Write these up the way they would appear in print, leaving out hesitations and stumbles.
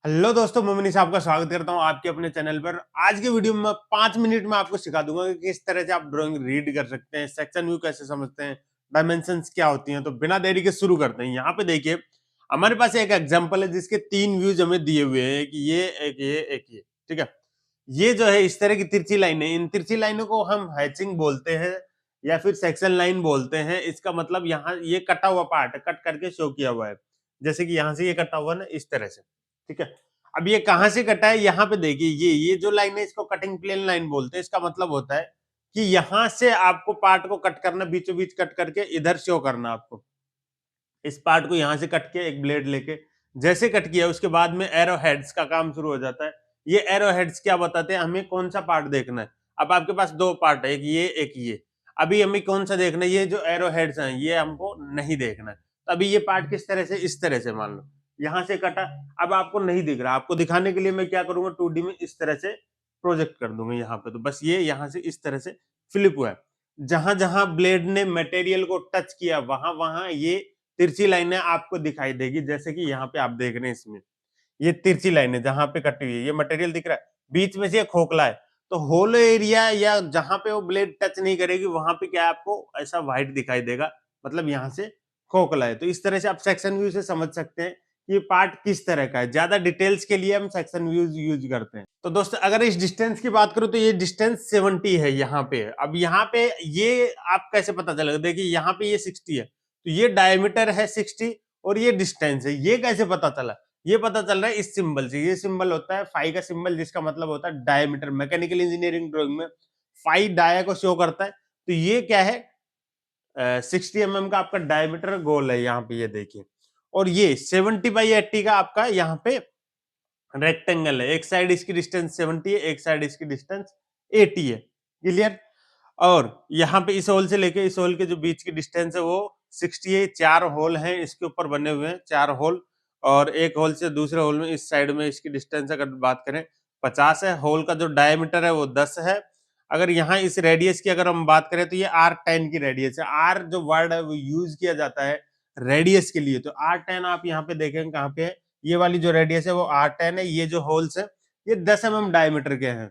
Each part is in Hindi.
हेलो दोस्तों, मैं मनीष आपका स्वागत करता हूं आपके अपने चैनल पर। आज के वीडियो में 5 मिनट में आपको सिखा दूंगा कि किस तरह से आप ड्राइंग रीड कर सकते हैं, सेक्शन व्यू कैसे समझते हैं, डायमेंशंस क्या होती हैं। तो बिना देरी के शुरू करते हैं। यहाँ पे देखिए, हमारे पास एक एग्जांपल है जिसके 3 व्यूज हमें दिए हुए हैं, एक ये, एक ये, एक ये। ठीक है, ये जो है इस तरह की तिरछी लाइनें, इन तिरछी लाइनों को हम हैचिंग बोलते हैं या फिर सेक्शन लाइन बोलते हैं। इसका मतलब यहाँ ये कटा हुआ पार्ट कट करके शो किया हुआ है, जैसे कि यहाँ से ये कटा हुआ ना, इस तरह से। ठीक है, अब ये कहां से कटा है, यहाँ पे देखिए, ये जो लाइन है इसको कटिंग प्लेन लाइन बोलते हैं। इसका मतलब होता है कि यहां से आपको पार्ट को कट करना, बीचों बीच कट करके इधर शो करना आपको। इस पार्ट को यहां से कट के एक ब्लेड लेके जैसे कट किया, उसके बाद में एरो हेड्स का काम शुरू हो जाता है। ये एरो हेड्स क्या बताते हैं, हमें कौन सा पार्ट देखना है। अब आपके पास दो पार्ट है, एक ये एक ये। अभी हमें कौन सा देखना है, ये जो एरो हेड्स हैं ये हमको नहीं देखना है। तो अभी ये पार्ट किस तरह से, इस तरह से मान लो यहां से कटा। अब आपको नहीं दिख रहा, आपको दिखाने के लिए मैं क्या करूंगा, 2D में इस तरह से प्रोजेक्ट कर दूंगा यहाँ पे। तो बस ये यहाँ से इस तरह से फ्लिप हुआ है। जहां जहां ब्लेड ने मटेरियल को टच किया, वहां वहां ये तिरछी लाइनें आपको दिखाई देगी। जैसे कि यहाँ पे आप देख रहे हैं, इसमें ये तिरछी लाइनें जहां पे कटी हुई है, ये मटेरियल दिख रहा है, बीच में से ये खोखला है। तो होलो एरिया या जहां पे वो ब्लेड टच नहीं करेगी, वहां पे क्या है, आपको ऐसा व्हाइट दिखाई देगा, मतलब यहाँ से खोखला है। तो इस तरह से आप सेक्शन व्यू से समझ सकते हैं कि ये पार्ट किस तरह का है। ज्यादा डिटेल्स के लिए हम सेक्शन व्यूज यूज करते हैं। तो दोस्तों, अगर इस डिस्टेंस की बात करूं तो ये डिस्टेंस 70 है यहाँ पे। अब यहाँ पे ये आप कैसे पता चलेगा, देखिए यहाँ पे ये 60 है, तो ये डायमीटर है 60 और ये डिस्टेंस है। ये कैसे पता चला, ये पता चल रहा है इस सिंबल से। ये सिंबल होता है फाई का सिंबल, जिसका मतलब होता है डायमीटर। मैकेनिकल इंजीनियरिंग ड्राइंग में फाई डाया को शो करता है। तो ये क्या है, 60 mm का आपका डायमीटर गोल है यहाँ पे, ये देखिए। और ये 70/80 का आपका यहाँ पे रेक्टेंगल है। एक साइड इसकी डिस्टेंस 70 है, एक साइड इसकी डिस्टेंस 80 है। क्लियर। और यहाँ पे इस होल से लेके इस होल के जो बीच की डिस्टेंस है वो 60 है। 4 होल हैं इसके ऊपर बने हुए हैं, 4 होल। और एक होल से दूसरे होल में इस साइड में इसकी डिस्टेंस अगर बात करें 50 है। होल का जो डायमीटर है वो 10 है। अगर यहाँ इस रेडियस की अगर हम बात करें तो ये R10 की रेडियस है। R जो वर्ड है वो यूज किया जाता है रेडियस के लिए। तो R10 आप यहाँ पे देखें कहाँ पे है, ये वाली जो रेडियस है वो R10 है। ये जो होल्स है ये 10 mm डायमीटर के हैं।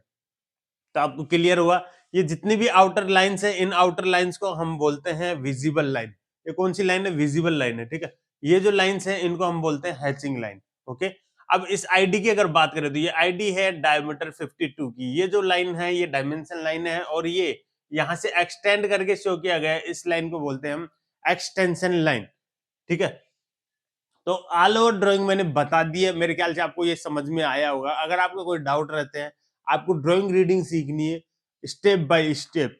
तो आपको क्लियर हुआ। ये जितनी भी आउटर लाइंस है, इन आउटर लाइंस को हम बोलते हैं विजिबल लाइन। ये कौन सी लाइन है, विजिबल लाइन है। ठीक है, ये जो लाइंस है इनको हम बोलते हैं हैचिंग लाइन। ओके, अब इस आईडी की अगर बात करें तो ये आईडी है डायमीटर 52 की। ये जो लाइन है ये डायमेंशन लाइन है, और ये यहां से एक्सटेंड करके शो किया गया है, इस लाइन को बोलते हैं हम एक्सटेंशन लाइन। ठीक है, तो ऑल ओवर ड्राइंग मैंने बता दी है। मेरे ख्याल से आपको ये समझ में आया होगा। अगर आपको कोई डाउट रहते हैं, आपको ड्राइंग रीडिंग सीखनी है स्टेप बाय स्टेप,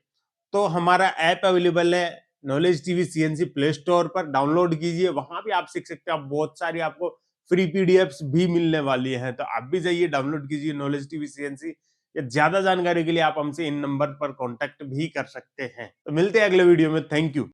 तो हमारा ऐप अवेलेबल है knowledge TV CNC play store पर। डाउनलोड कीजिए, वहां भी आप सीख सकते हैं। आप बहुत सारी आपको फ्री पीडीएफ्स भी मिलने वाली हैं, तो आप भी जाइए डाउनलोड कीजिए नॉलेज टीवी सीएनसी। या ज्यादा जानकारी के लिए आप हमसे इन नंबर पर कांटेक्ट भी कर सकते हैं। तो मिलते हैं अगले वीडियो में। Thank you.